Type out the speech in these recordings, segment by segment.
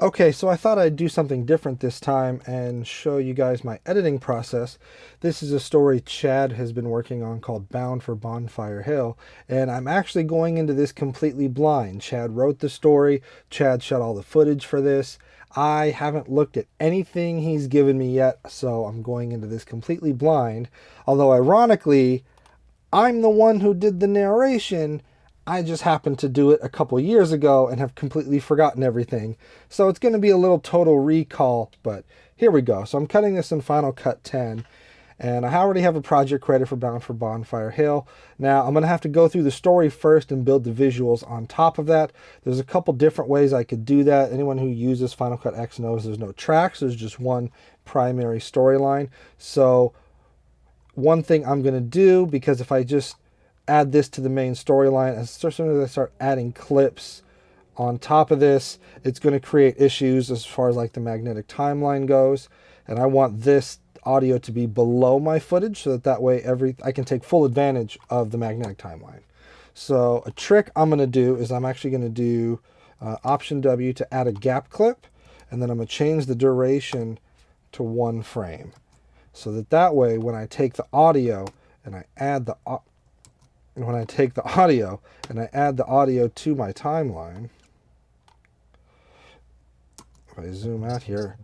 Okay, so I thought I'd do something different this time and show you guys my editing process. This is a story Chad has been working on called Bound for Bonfire Hill, and I'm actually going into this completely blind. Chad wrote the story, Chad shot all the footage for this. I haven't looked at anything he's given me yet, so I'm going into this completely blind. Although, ironically, I'm the one who did the narration. I just happened to do it a couple years ago and have completely forgotten everything. So it's going to be a little total recall, but here we go. So I'm cutting this in Final Cut 10, and I already have a project credit for Bound for Bonfire Hill. Now I'm going to have to go through the story first and build the visuals on top of that. There's a couple different ways I could do that. Anyone who uses Final Cut X knows there's no tracks. There's just one primary storyline. So one thing I'm going to do, because if I just add this to the main storyline, as soon as I start adding clips on top of this, it's going to create issues as far as like the magnetic timeline goes. And I want this audio to be below my footage so that way I can take full advantage of the magnetic timeline. So a trick I'm going to do is I'm actually going to do Option W to add a gap clip, and then I'm going to change the duration to 1 frame. So that way when I take the audio and I add the audio to my timeline, if I zoom out here,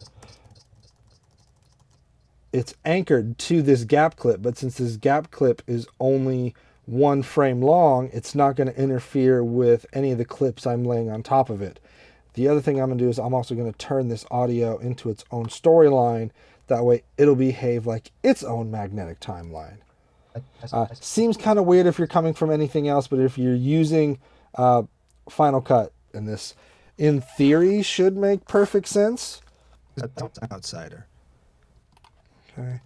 it's anchored to this gap clip, but since this gap clip is only 1 frame long, it's not going to interfere with any of the clips I'm laying on top of it. The other thing I'm going to do is I'm also going to turn this audio into its own storyline. That way it'll behave like its own magnetic timeline. Seems kind of weird if you're coming from anything else, but if you're using Final Cut, and this, in theory, should make perfect sense. Outsider. Okay.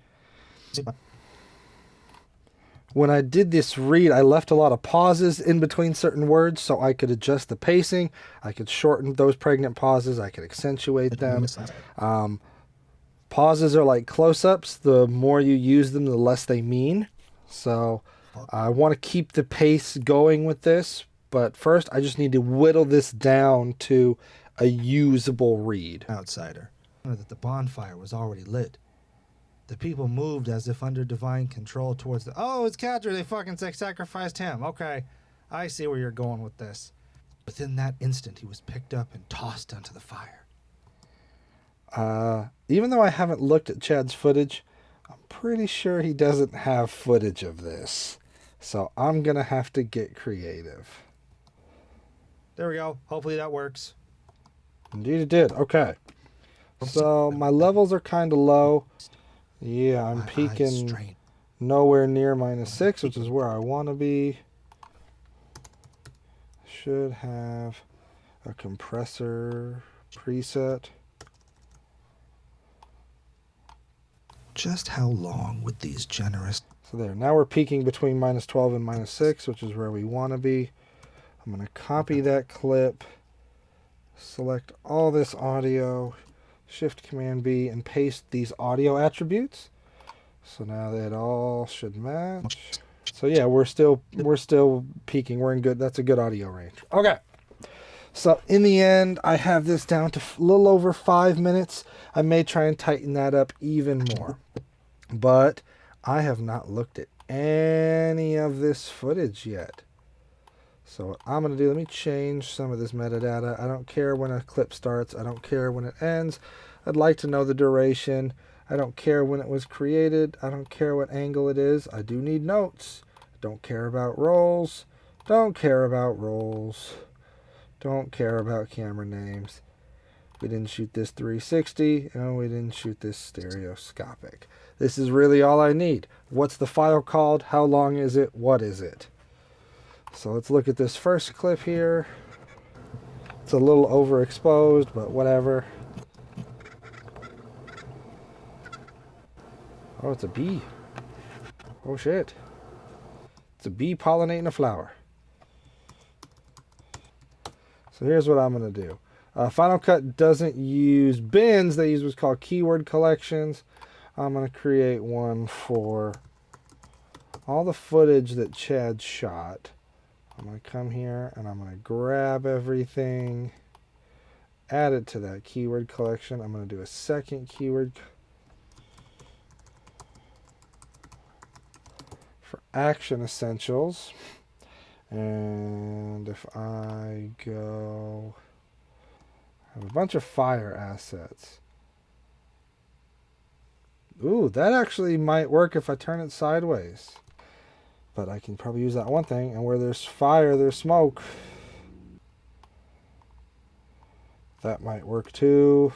When I did this read, I left a lot of pauses in between certain words so I could adjust the pacing. I could shorten those pregnant pauses. I could accentuate them. Pauses are like close-ups. The more you use them, the less they mean. So I want to keep the pace going with this, but first I just need to whittle this down to a usable read. Outsider. That the bonfire was already lit. The people moved as if under divine control towards the... Oh, it's Cadre. They fucking sacrificed him. Okay. I see where you're going with this. Within that instant, he was picked up and tossed onto the fire. Even though I haven't looked at Chad's footage, I'm pretty sure he doesn't have footage of this. So I'm going to have to get creative. There we go. Hopefully that works. Indeed it did. Okay. So my levels are kind of low. Yeah, I'm peaking nowhere near -6, which is where I want to be. Should have a compressor preset. Just how long would these generous... So there, now we're peaking between -12 and -6, which is where we want to be. I'm going to copy that clip, select all this audio, Shift Command B, and paste these audio attributes. So now that all should match. So yeah, we're still peaking. We're in good. That's a good audio range. Okay. So in the end, I have this down to a little over 5 minutes. I may try and tighten that up even more. But I have not looked at any of this footage yet. So what I'm going to do, let me change some of this metadata. I don't care when a clip starts. I don't care when it ends. I'd like to know the duration. I don't care when it was created. I don't care what angle it is. I do need notes. Don't care about rolls. Don't care about rolls. Don't care about camera names. We didn't shoot this 360, and we didn't shoot this stereoscopic. This is really all I need. What's the file called? How long is it? What is it? So let's look at this first clip here. It's a little overexposed, but whatever. Oh, it's a bee. Oh shit. It's a bee pollinating a flower. So here's what I'm going to do. Final Cut doesn't use bins. They use what's called keyword collections. I'm going to create one for all the footage that Chad shot. I'm going to come here and I'm going to grab everything add it to that keyword collection. I'm going to do a second keyword for Action Essentials. And if I go, I have a bunch of fire assets. Ooh, that actually might work if I turn it sideways. But I can probably use that one thing, and where there's fire, there's smoke. That might work too.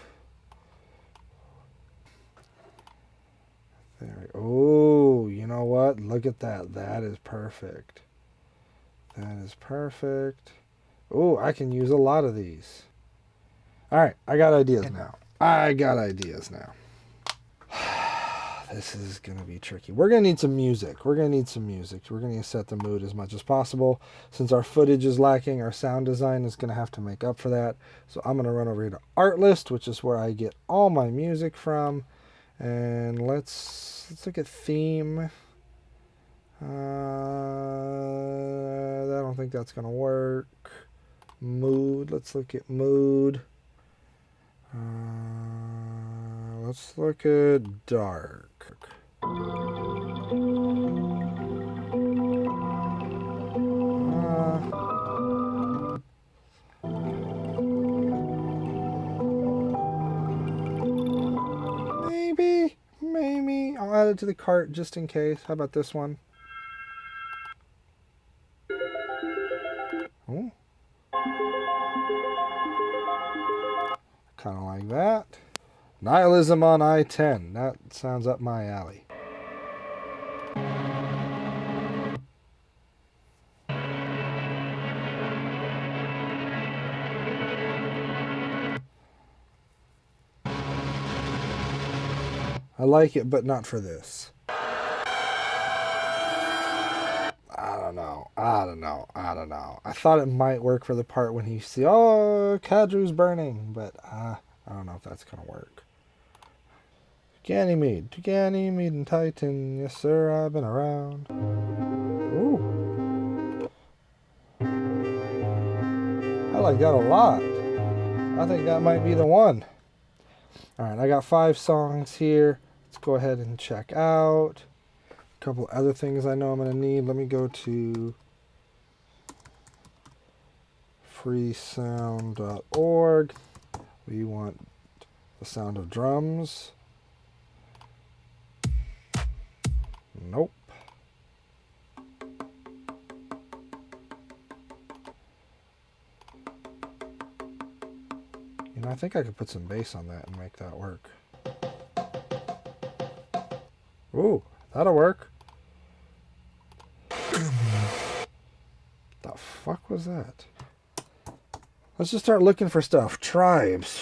There we go. Oh, you know what? Look at that. That is perfect. That is perfect. Oh, I can use a lot of these. All right, I got ideas now. This is going to be tricky. We're going to need some music. We're going to set the mood as much as possible. Since our footage is lacking, our sound design is going to have to make up for that. So I'm going to run over here to Art List, which is where I get all my music from. And let's look at theme. I don't think that's going to work. Mood. Let's look at mood. Let's look at dark. Maybe. I'll add it to the cart just in case. How about this one? Oh. Kind of like that. Nihilism on I-10. That sounds up my alley. I like it, but not for this. I don't know. I thought it might work for the part when he see, oh, Kadru's burning, but I don't know if that's going to work. Ganymede and Titan, yes sir, I've been around. Ooh. I like that a lot. I think that might be the one. Alright, I got 5 songs here. Let's go ahead and check out. A couple other things I know I'm going to need. Let me go to freesound.org. We want the sound of drums. Nope. You know, I think I could put some bass on that and make that work. Ooh, that'll work. The fuck was that? Let's just start looking for stuff. Tribes.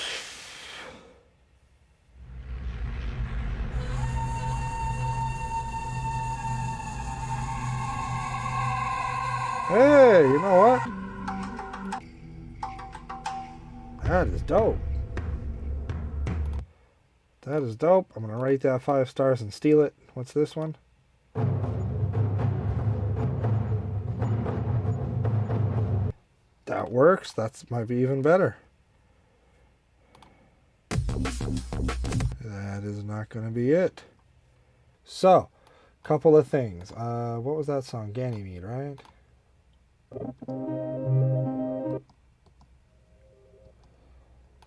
Hey, you know what? That is dope. That is dope. I'm going to rate that 5 stars and steal it. What's this one? That works. That might be even better. That is not going to be it. So, couple of things. What was that song? Ganymede, right?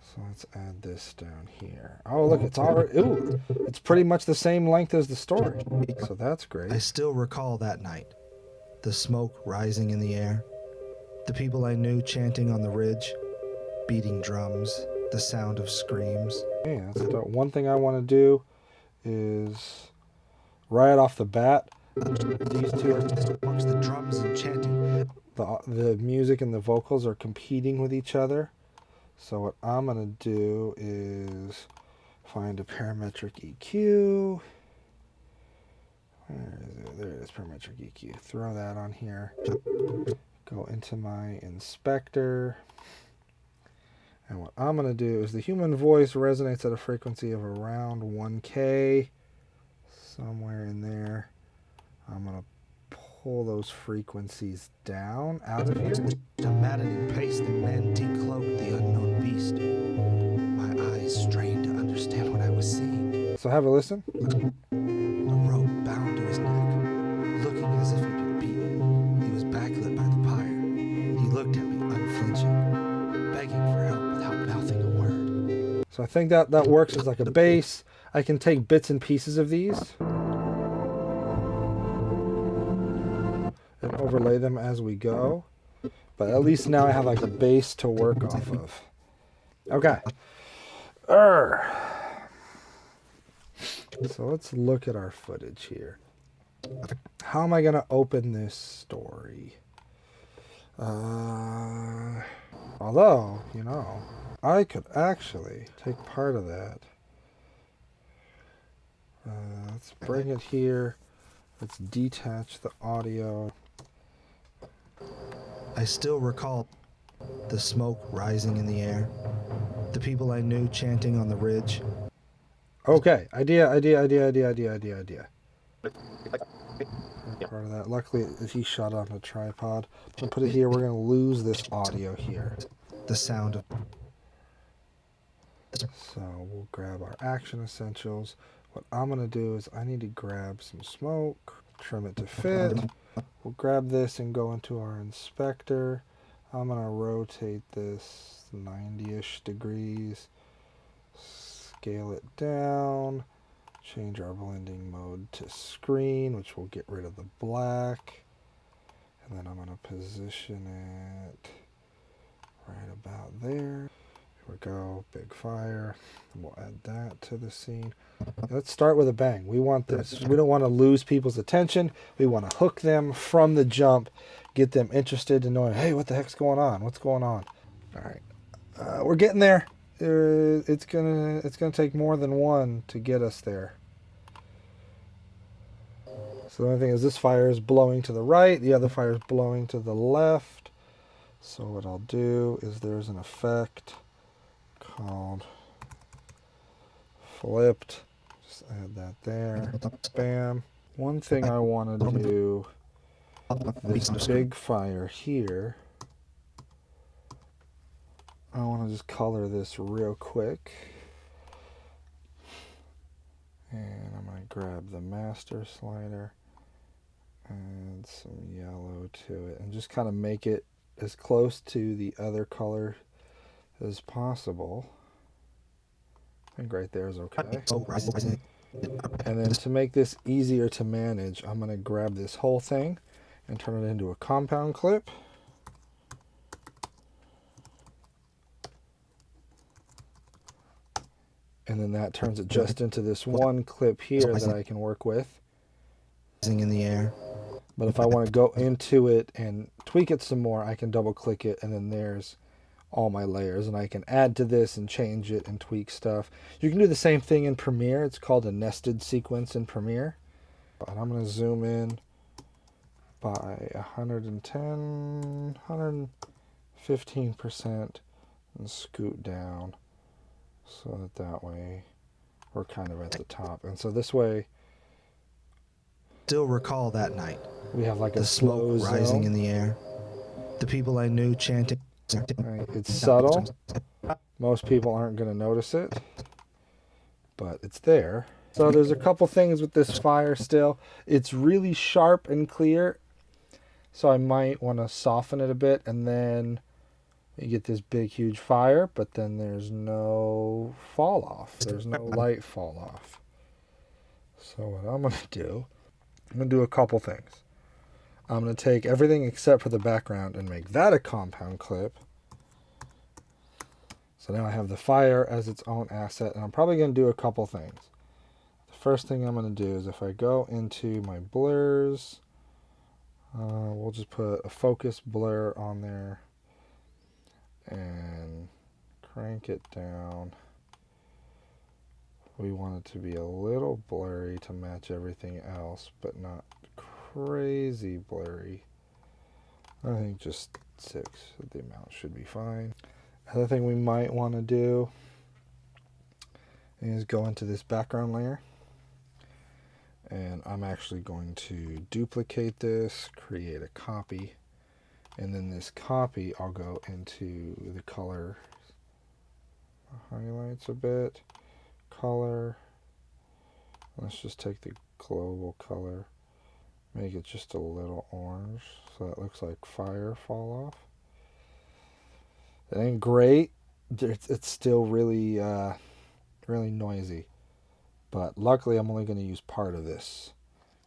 So let's add this down here. Oh, look, it's already, ooh, it's pretty much the same length as the story. So that's great. I still recall that night. The smoke rising in the air. The people I knew chanting on the ridge. Beating drums. The sound of screams. Yeah, that's dope. One thing I want to do is, right off the bat, these two are, amongst the drums and chanting. The music and the vocals are competing with each other. So what I'm going to do is find a parametric EQ. Where is it? There it is, parametric EQ. Throw that on here. Go into my inspector. And what I'm going to do is the human voice resonates at a frequency of around 1K. Somewhere in there. I'm going to pull those frequencies down out of here. The maddening pace, the man decloaked the unknown beast. So have a listen. A rope bound to his neck, looking as if he'd been beaten. He was backlit by the pyre. He looked at me, unflinching, begging for help without mouthing a word. So I think that works as like a base. I can take bits and pieces of these and overlay them as we go. But at least now I have like a base to work off of. Okay. So let's look at our footage here. How am I going to open this story? Although, you know, I could actually take part of that. Let's bring it here. Let's detach the audio. I still recall the smoke rising in the air, the people I knew chanting on the ridge. Okay, idea. Part of that. Luckily, he shot on a tripod. I'm gonna put it here. We're gonna lose this audio here. The sound of... So we'll grab our action essentials. What I'm gonna do is I need to grab some smoke, trim it to fit. We'll grab this and go into our inspector. I'm gonna rotate this 90-ish degrees, scale it down, change our blending mode to screen, which will get rid of the black. And then I'm gonna position it right about there. Here we go, big fire. We'll add that to the scene. Let's start with a bang. We want this. We don't want to lose people's attention. We want to hook them from the jump, get them interested in knowing, hey, what the heck's going on? What's going on? All right, we're getting there. It's gonna take more than one to get us there. So the only thing is this fire is blowing to the right. The other fire is blowing to the left. So what I'll do is there's an effect called flipped. Just add that there. Bam. One thing I want to do with this big fire here, I want to just color this real quick. And I'm going to grab the master slider, add some yellow to it, and just kind of make it as close to the other color as possible. I think right there is okay. And then to make this easier to manage, I'm going to grab this whole thing and turn it into a compound clip. And then that turns it just into this one clip here that I can work with. In the air. But if I want to go into it and tweak it some more, I can double click it, and then there's all my layers, and I can add to this and change it and tweak stuff. You can do the same thing in Premiere. It's called a nested sequence in Premiere. And I'm going to zoom in by 110, 115% and scoot down so that way we're kind of at the top. And so this way, Still recall that night. we have like a The slow smoke rising zone. in the air. The people I knew chanting. Right, it's subtle. Most people aren't going to notice it, but it's there. So there's a couple things with this fire still. It's really sharp and clear, so I might want to soften it a bit, and then you get this big, huge fire, but then there's no fall off. There's no light fall off. So what I'm going to do, I'm going to do a couple things. I'm going to take everything except for the background and make that a compound clip. So now I have the fire as its own asset, and I'm probably going to do a couple things. The first thing I'm going to do is if I go into my blurs, we'll just put a focus blur on there and crank it down. We want it to be a little blurry to match everything else, but not crazy blurry. I think just 6, the amount should be fine. Another thing we might want to do is go into this background layer, and I'm actually going to duplicate this, create a copy, and then this copy I'll go into the color highlights a bit, color, Let's just take the global color, make it just a little orange so it looks like fire fall off. It ain't great. It's still really, really noisy. But luckily I'm only going to use part of this,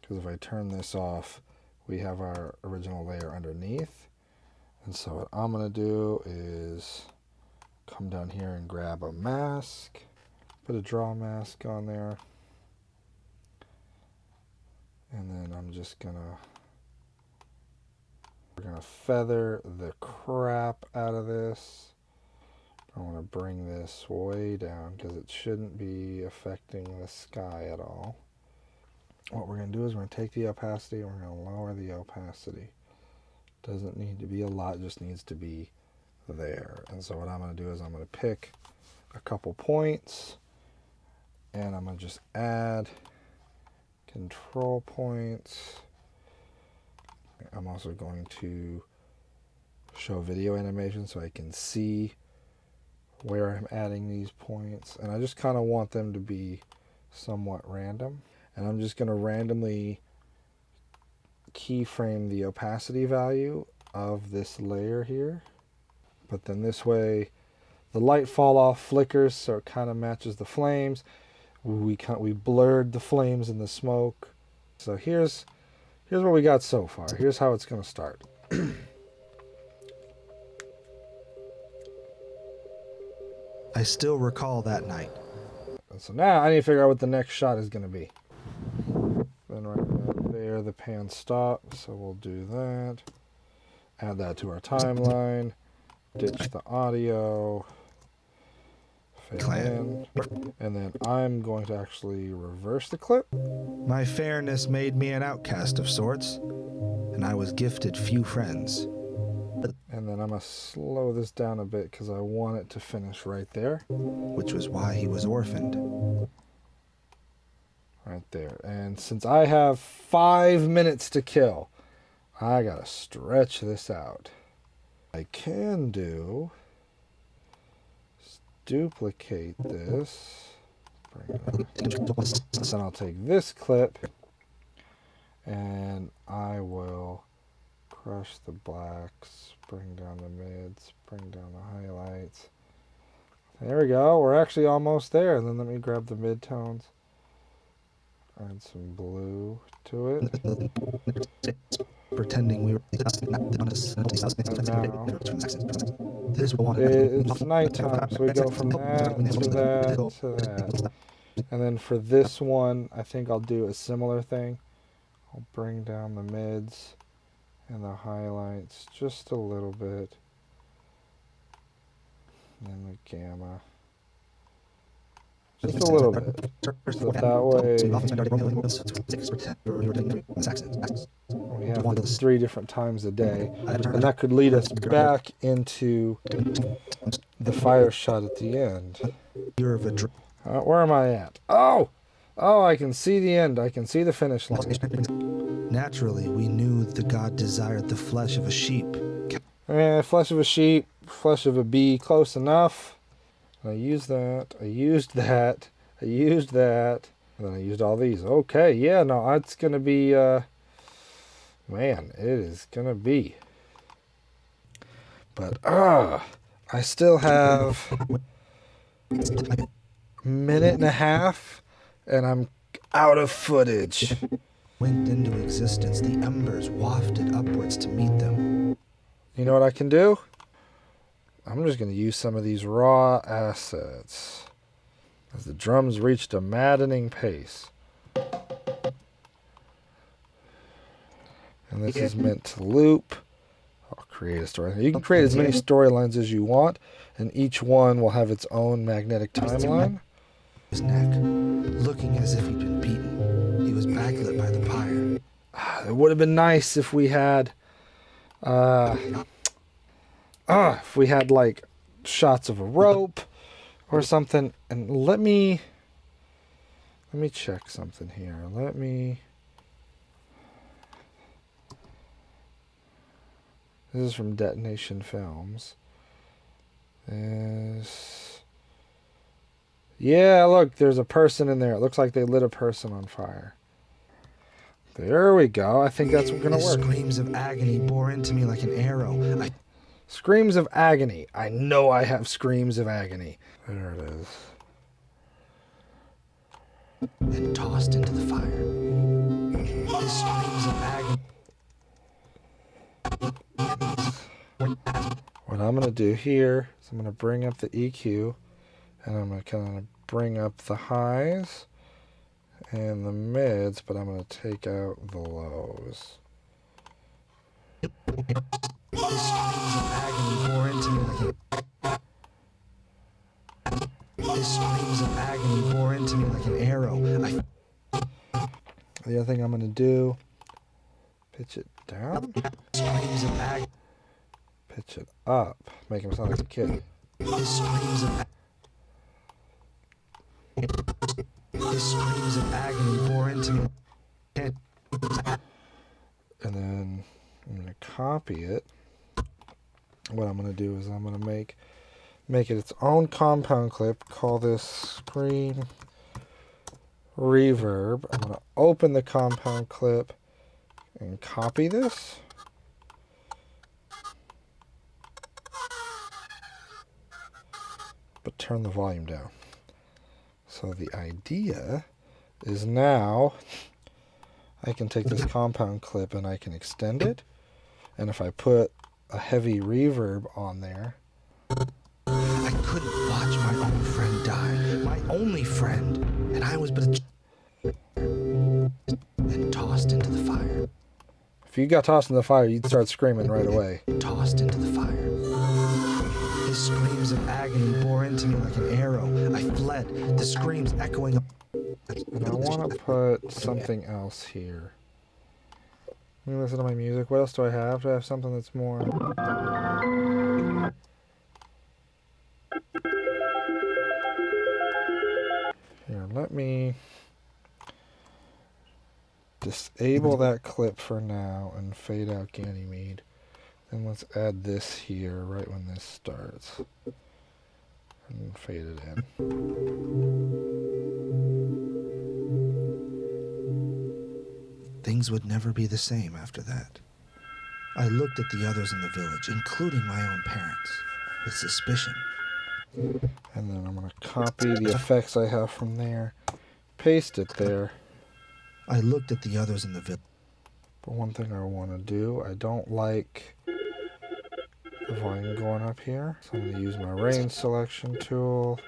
because if I turn this off, we have our original layer underneath. And so what I'm going to do is come down here and grab a mask, put a draw mask on there. And then I'm just we're gonna feather the crap out of this. I want to bring this way down because it shouldn't be affecting the sky at all. What we're going to do is we're going to take the opacity and we're going to lower the opacity. Doesn't need to be a lot, just needs to be there. And so what I'm going to do is I'm going to pick a couple points and I'm going to just add control points. I'm also going to show video animation so I can see where I'm adding these points, and I just kind of want them to be somewhat random, and I'm just going to randomly keyframe the opacity value of this layer here, but then this way the light fall off flickers so it kind of matches the flames. We blurred the flames and the smoke. So here's what we got so far. Here's how it's going to start. I still recall that night. And so now I need to figure out what the next shot is going to be. Then right about there, the pan stops, so we'll do that. Add that to our timeline. Ditch the audio. Fade in. And then I'm going to actually reverse the clip. My fairness made me an outcast of sorts, and I was gifted few friends. And then I'm going to slow this down a bit because I want it to finish right there. Which was why he was orphaned. Right there. And since I have 5 minutes to kill, I got to stretch this out. I can do is duplicate this. Bring it up. Then I'll take this clip and I will crush the blacks, bring down the mids, bring down the highlights. There we go. We're actually almost there. And then let me grab the midtones. Add some blue to it. Pretending we were. And now it's nighttime, so we go from that to that to that. And then for this one, I think I'll do a similar thing. I'll bring down the mids and the highlights just a little bit. And the gamma. Just a little bit. So that way we have 3 different times a day. And that could lead us back into the fire shot at the end. Where am I at? Oh, I can see the end. I can see the finish line. Naturally, we knew the god desired the flesh of a sheep. Flesh of a sheep, flesh of a bee, close enough. I used that, I used that, I used that, and then I used all these. Okay, yeah, no, it's going to be, man, it is going to be. But, I still have a minute and a half, and I'm out of footage. Winked into existence, the embers wafted upwards to meet them. You know what I can do? I'm just going to use some of these raw assets as the drums reached a maddening pace. And this is meant to loop. I'll create a story. You can create as many storylines as you want, and each one will have its own magnetic timeline. His neck, looking as if he'd been beaten. He was backlit by the pyre. It would have been nice if we had like shots of a rope or something. And let me check something here. This is from Detonation Films. Yeah, look, there's a person in there. It looks like they lit a person on fire. There we go. I think that's gonna His work. screams of agony bore into me like an arrow. Screams of agony. I know I have screams of agony. There it is. And tossed into the fire. His screams of agony. What I'm gonna do here is I'm gonna bring up the EQ, and I'm gonna kind of bring up the highs and the mids, but I'm gonna take out the lows. His screams of agony bore into me like His screams of agony bore into me like an arrow. The other thing I'm gonna do, pitch it down, Screams of agony. pitch it up, make him sound like a kid. His screams of agony bore into me. And then I'm gonna copy it. What I'm gonna do is I'm gonna make it its own compound clip. Call this screen reverb. I'm gonna open the compound clip and copy this. But turn the volume down. So the idea is now I can take this compound clip and I can extend it. And if I put a heavy reverb on there, I couldn't watch my own friend die, my only friend, and I was but a and tossed into the fire. if you got tossed in the fire, you'd start screaming right away. Tossed into the fire. His screams of agony bore into me like an arrow. I fled, the screams echoing up. And I want to put something else here. Let me listen to my music. What else do I have? Do I have something that's more... Here, let me disable that clip for now and fade out Ganymede. Then let's add this here right when this starts. And fade it in. Things would never be the same after that. I looked at the others in the village, including my own parents, with suspicion. And then I'm going to copy the effects I have from there, paste it there. I looked at the others in the village. But one thing I want to do, I don't like the volume going up here. So I'm going to use my range selection tool.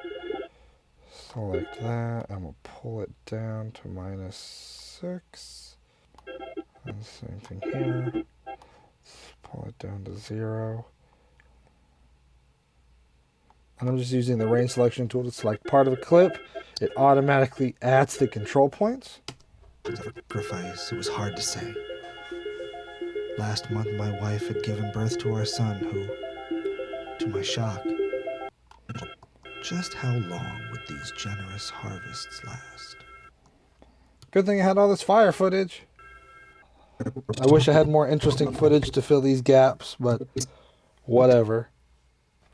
Select that. I'm going to pull it down to -6. And same thing here. Let's pull it down to 0. And I'm just using the range selection tool to select part of a clip. It automatically adds the control points. Sacrifice, it was hard to say. Last month, my wife had given birth to our son, who, to my shock, just how long would these generous harvests last? Good thing I had all this fire footage. I wish I had more interesting footage to fill these gaps, but whatever.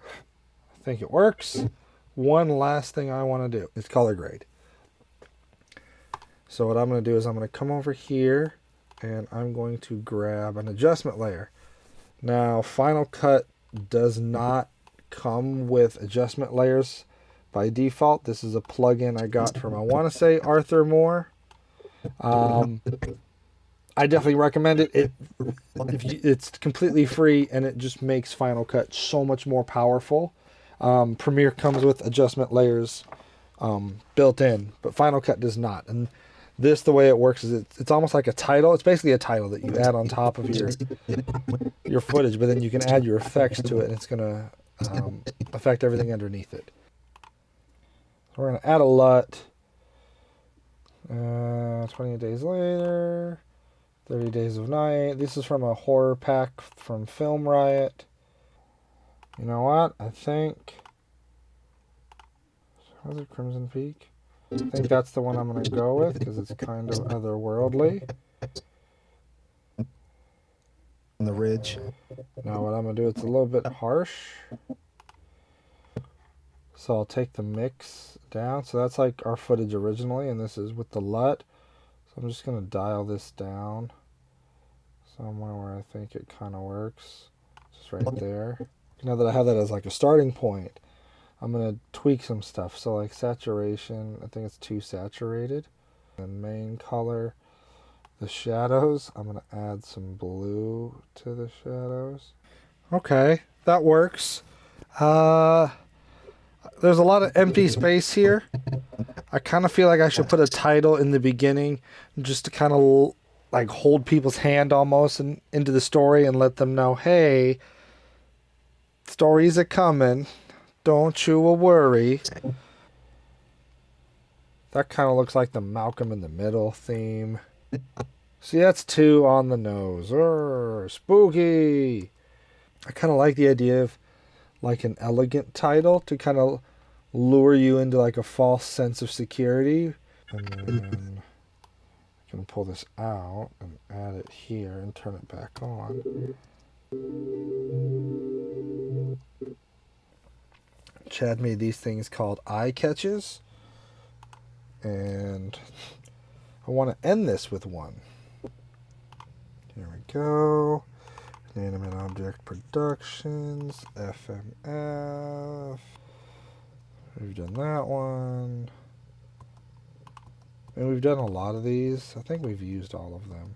I think it works. One last thing I want to do is color grade. So what I'm going to do is I'm going to come over here and I'm going to grab an adjustment layer. Now, Final Cut does not come with adjustment layers by default. This is a plugin I got from, I want to say, Arthur Moore. I definitely recommend it. It's completely free and it just makes Final Cut so much more powerful. Premiere comes with adjustment layers built in, but Final Cut does not. And this, the way it works is it's almost like a title. It's basically a title that you add on top of your footage, but then you can add your effects to it and it's going to affect everything underneath it. So we're going to add a LUT. 28 days later. 30 Days of Night. This is from a horror pack from Film Riot. You know what? I think... Was it Crimson Peak? I think that's the one I'm going to go with because it's kind of otherworldly. On the ridge. Now what I'm going to do, it's a little bit harsh. So I'll take the mix down. So that's like our footage originally, and this is with the LUT. So I'm just going to dial this down somewhere where I think it kind of works. Just right there. Now that I have that as like a starting point, I'm going to tweak some stuff. So like saturation, I think it's too saturated. And main color, the shadows, I'm going to add some blue to the shadows. Okay, that works. There's a lot of empty space here. I kind of feel like I should put a title in the beginning just to kind of like hold people's hand almost into the story and let them know, hey, stories are coming. Don't you worry. That kind of looks like the Malcolm in the Middle theme. See, that's 2 on the nose. Spooky. I kind of like the idea of like an elegant title to kind of lure you into like a false sense of security. And then I can pull this out and add it here and turn it back on. Chad made these things called eye catches, and I want to end this with one. Here we go. Inanimate Object Productions, FMF. We've done that one. And we've done a lot of these. I think we've used all of them.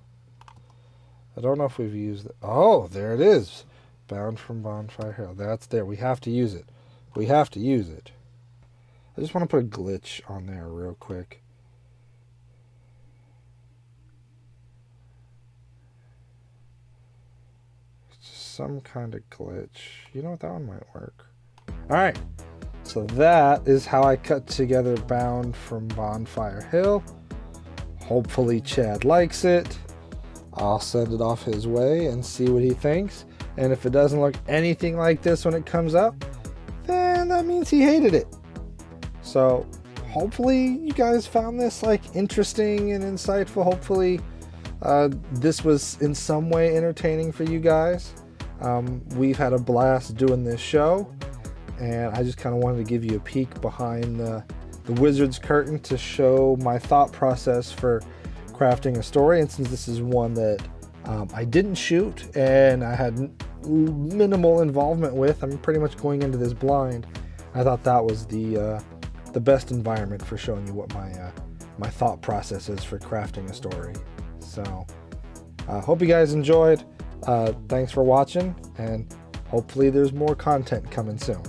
I don't know if we've used it. Oh, there it is. Bound from Bonfire Hill. That's there. We have to use it. We have to use it. I just want to put a glitch on there real quick. Some kind of glitch. You know what? That one might work. Alright. So that is how I cut together Bound from Bonfire Hill. Hopefully Chad likes it. I'll send it off his way and see what he thinks. And if it doesn't look anything like this when it comes up, then that means he hated it. So hopefully you guys found this like interesting and insightful. Hopefully this was in some way entertaining for you guys. We've had a blast doing this show, and I just kind of wanted to give you a peek behind the wizard's curtain to show my thought process for crafting a story. And since this is one that I didn't shoot and I had minimal involvement with, I'm pretty much going into this blind. I thought that was the best environment for showing you what my thought process is for crafting a story. So hope you guys enjoyed. Thanks for watching, and hopefully there's more content coming soon.